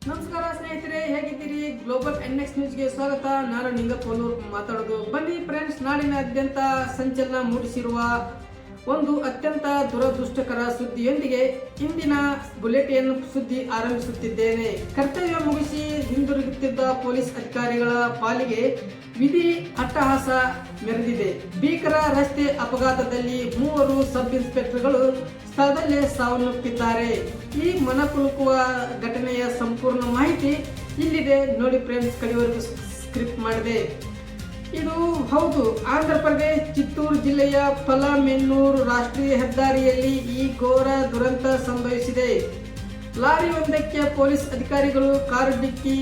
ನಮಸ್ಕಾರ ಸ್ನೇಹಿತರೆ, ಹೇಗಿದ್ದೀರಿ? ಗ್ಲೋಬಲ್ ಎನ್ಎಕ್ಸ್ ನ್ಯೂಸ್ಗೆ ಸ್ವಾಗತ. ನಾನು ನಿಂಗಪ್ಪನೂರ್ ಮಾತಾಡೋದು. ಬನ್ನಿ ಫ್ರೆಂಡ್ಸ್, ನಾಡಿನಾದ್ಯಂತ ಸಂಚಲನ ಮೂಡಿಸಿರುವ ಒಂದು ಅತ್ಯಂತ ದುರದೃಷ್ಟಕರ ಸುದ್ದಿಯೊಂದಿಗೆ ಇಂದಿನ ಬುಲೆಟಿನ್ ಸುದ್ದಿ ಆರಂಭಿಸುತ್ತಿದ್ದೇನೆ. ಕರ್ತವ್ಯ ಮುಗಿಸಿ ಹಿಂದಿರುಗುತ್ತಿದ್ದ ಪೊಲೀಸ್ ಅಧಿಕಾರಿಗಳ ಪಾಲಿಗೆ ವಿಧಿ ಅಟ್ಟಹಾಸ ಮೆರೆದಿದೆ. ಭೀಕರ ರಸ್ತೆ ಅಪಘಾತದಲ್ಲಿ 3 ಸಬ್ ಇನ್ಸ್ಪೆಕ್ಟರ್ಗಳು ಸ್ಥಳದಲ್ಲೇ ಸಾವನ್ನಪ್ಪಿದ್ದಾರೆ. ಈ ಮನಕುಲುಕುವ ಘಟನೆಯ ಸಂಪೂರ್ಣ ಮಾಹಿತಿ ಇಲ್ಲಿದೆ ನೋಡಿ ಫ್ರೆಂಡ್ಸ್. ಕಡೆಯವರೆಗೂ ಸ್ಕ್ರಿಪ್ಟ್ ಮಾಡಿದೆ. ಇದು ಹೌದು, ಆಂಧ್ರ ಪ್ರದೇಶ ಚಿತ್ತೂರು ಜಿಲ್ಲೆಯ ಪಲಮೆನ್ನೂರು ರಾಷ್ಟ್ರೀಯ ಹೆದ್ದಾರಿಯಲ್ಲಿ ಈ ಘೋರ ದುರಂತ ಸಂಭವಿಸಿದೆ. ಲಾರಿಯೊಂದಕ್ಕೆ ಪೊಲೀಸ್ ಅಧಿಕಾರಿಗಳು ಕಾರು ಡಿಕ್ಕಿ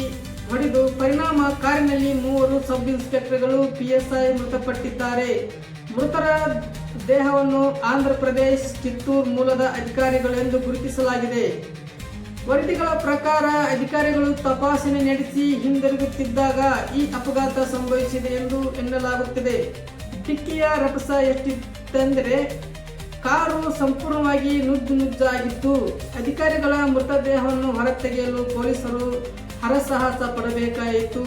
ಹೊಡೆದು ಪರಿಣಾಮ ಕಾರಿನಲ್ಲಿ 3 ಸಬ್ ಇನ್ಸ್ಪೆಕ್ಟರ್ಗಳು PSI ಮೃತಪಟ್ಟಿದ್ದಾರೆ. ಮೃತರ ದೇಹವನ್ನು ಆಂಧ್ರ ಪ್ರದೇಶ ಚಿತ್ತೂರು ಮೂಲದ ಅಧಿಕಾರಿಗಳು ಎಂದು ಗುರುತಿಸಲಾಗಿದೆ. ವರದಿಗಳ ಪ್ರಕಾರ ಅಧಿಕಾರಿಗಳು ತಪಾಸಣೆ ನಡೆಸಿ ಹಿಂದಿರುಗುತ್ತಿದ್ದಾಗ ಈ ಅಪಘಾತ ಸಂಭವಿಸಿದೆ ಎಂದು ಎನ್ನಲಾಗುತ್ತಿದೆ. ಡಿಕ್ಕಿಯ ರಭಸ ಎಷ್ಟಿತ್ತೆಂದರೆ ಕಾರು ಸಂಪೂರ್ಣವಾಗಿ ನುಜ್ಜಾಗಿತ್ತು. ಅಧಿಕಾರಿಗಳ ಮೃತದೇಹವನ್ನು ಹೊರತೆಗೆಯಲು ಪೊಲೀಸರು ಹರಸಾಹಸ ಪಡಬೇಕಾಯಿತು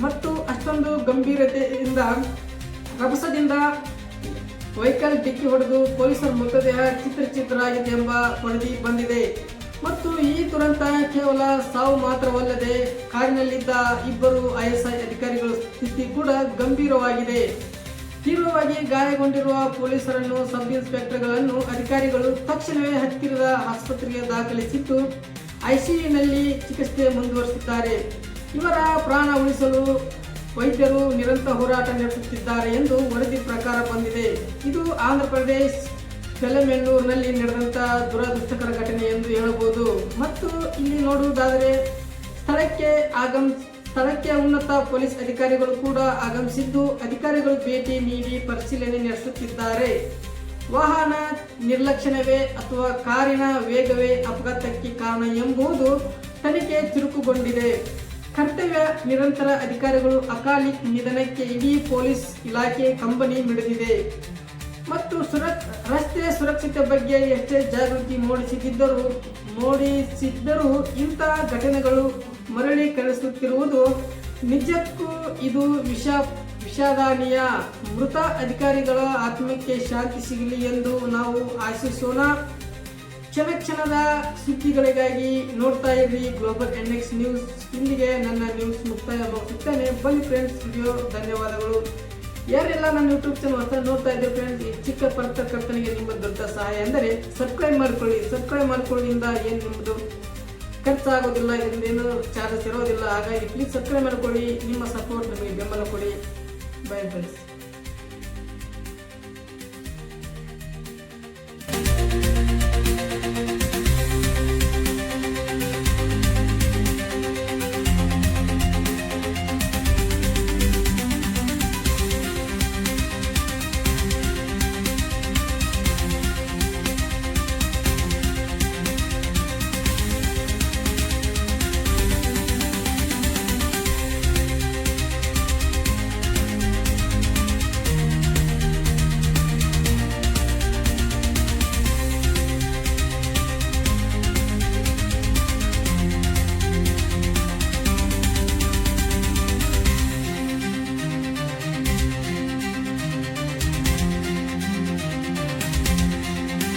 ಮತ್ತು ಅಷ್ಟೊಂದು ಗಂಭೀರತೆಯಿಂದ ರಭಸದಿಂದ ವೆಹಿಕಲ್ ಡಿಕ್ಕಿ ಹೊಡೆದು ಪೊಲೀಸರ ಮೃತದೇಹ ಚಿತ್ರಚಿತ್ರವಾಗಿದೆ ಎಂಬ ವರದಿ ಬಂದಿದೆ. ಮತ್ತು ಈ ದುರಂತ ಕೇವಲ ಸಾವು ಮಾತ್ರವಲ್ಲದೆ ಕಾರಿನಲ್ಲಿದ್ದ 2 ISI ಅಧಿಕಾರಿಗಳ ಸ್ಥಿತಿ ಕೂಡ ಗಂಭೀರವಾಗಿದೆ. ತೀವ್ರವಾಗಿ ಗಾಯಗೊಂಡಿರುವ ಪೊಲೀಸರನ್ನು ಸಬ್ ಇನ್ಸ್ಪೆಕ್ಟರ್ಗಳನ್ನು ಅಧಿಕಾರಿಗಳು ತಕ್ಷಣವೇ ಹತ್ತಿರದ ಆಸ್ಪತ್ರೆಗೆ ದಾಖಲಿಸಿದ್ದು ICUನಲ್ಲಿ ಚಿಕಿತ್ಸೆ ಮುಂದುವರಿಸುತ್ತಿದ್ದಾರೆ. ಇವರ ಪ್ರಾಣ ಉಳಿಸಲು ವೈದ್ಯರು ನಿರಂತರ ಹೋರಾಟ ನಡೆಸುತ್ತಿದ್ದಾರೆ ಎಂದು ವರದಿ ಪ್ರಕಾರ ಬಂದಿದೆ. ಇದು ಆಂಧ್ರ ಪ್ರದೇಶ ಪಲಮೆನ್ನೂರಿನಲ್ಲಿ ನಡೆದಂತಹ ದುರದೃಷ್ಟಕರ ಘಟನೆ ಎಂದು ಹೇಳಬಹುದು. ಮತ್ತು ಇಲ್ಲಿ ನೋಡುವುದಾದರೆ ಸ್ಥಳಕ್ಕೆ ಉನ್ನತ ಪೊಲೀಸ್ ಅಧಿಕಾರಿಗಳು ಕೂಡ ಆಗಮಿಸಿದ್ದು ಅಧಿಕಾರಿಗಳು ಭೇಟಿ ನೀಡಿ ಪರಿಶೀಲನೆ ನಡೆಸುತ್ತಿದ್ದಾರೆ. ವಾಹನ ನಿರ್ಲಕ್ಷ್ಯವೇ ಅಥವಾ ಕಾರಿನ ವೇಗವೇ ಅಪಘಾತಕ್ಕೆ ಕಾರಣ ಎಂಬುದು ತನಿಖೆ ಚುರುಕುಗೊಂಡಿದೆ. ಕರ್ತವ್ಯ ನಿರಂತರ ಅಧಿಕಾರಿಗಳು ಅಕಾಲಿ ನಿಧನಕ್ಕೆ ಇಡೀ ಪೊಲೀಸ್ ಇಲಾಖೆ ಕಂಬನಿ ಮಿಡಿದಿದೆ. ಮತ್ತು ರಸ್ತೆ ಸುರಕ್ಷತೆ ಬಗ್ಗೆ ಎಷ್ಟೇ ಜಾಗೃತಿ ಮೂಡಿಸಿದ್ದರೂ ಇಂತಹ ಘಟನೆಗಳು ಮರಳಿ ಕಳಿಸುತ್ತಿರುವುದು ನಿಜಕ್ಕೂ ಇದು ವಿಷಾದನೀಯ. ಮೃತ ಅಧಿಕಾರಿಗಳ ಆತ್ಮಕ್ಕೆ ಶಾಂತಿ ಸಿಗಲಿ ಎಂದು ನಾವು ಆಶಿಸೋಣ. ಕ್ಷಣದ ಸುದ್ದಿಗಳಿಗಾಗಿ ನೋಡ್ತಾ ಇರಿ ಗ್ಲೋಬಲ್ ಎನ್ಎಕ್ಸ್ ನ್ಯೂಸ್. ಇಲ್ಲಿಗೆ ನನ್ನ ನ್ಯೂಸ್ ಮುಕ್ತಾಯವಾಗುತ್ತೇನೆ. ಬನ್ನಿ ಫ್ರೆಂಡ್ಸ್, ವಿಡಿಯೋ ಧನ್ಯವಾದಗಳು. ಯಾರೆಲ್ಲ ನನ್ನ ಯೂಟ್ಯೂಬ್ ಚಾನಲ್ ಹೊಸ ನೋಡ್ತಾ ಇದ್ದಾರೆ ಫ್ರೆಂಡ್ಸ್, ಈ ಚಿಕ್ಕ ಪತ್ರಕರ್ತನಿಗೆ ನಿಮ್ಮ ದೊಡ್ಡ ಸಹಾಯ ಅಂದರೆ ಸಬ್ಸ್ಕ್ರೈಬ್ ಮಾಡ್ಕೊಳ್ಳೋದ್ರಿಂದ ಏನು ನಿಮ್ಮದು ಖರ್ಚಾಗೋದಿಲ್ಲ, ಇದರಿಂದೇನು ಚಾರ್ಜಸ್ ಇರೋದಿಲ್ಲ. ಹಾಗಾಗಿ ಪ್ಲೀಸ್ ಸಬ್ಸ್ಕ್ರೈಬ್ ಮಾಡ್ಕೊಳ್ಳಿ. ನಿಮ್ಮ ಸಪೋರ್ಟ್ ನಮಗೆ ಬೆಂಬಲ ಕೊಡಿ. By friends.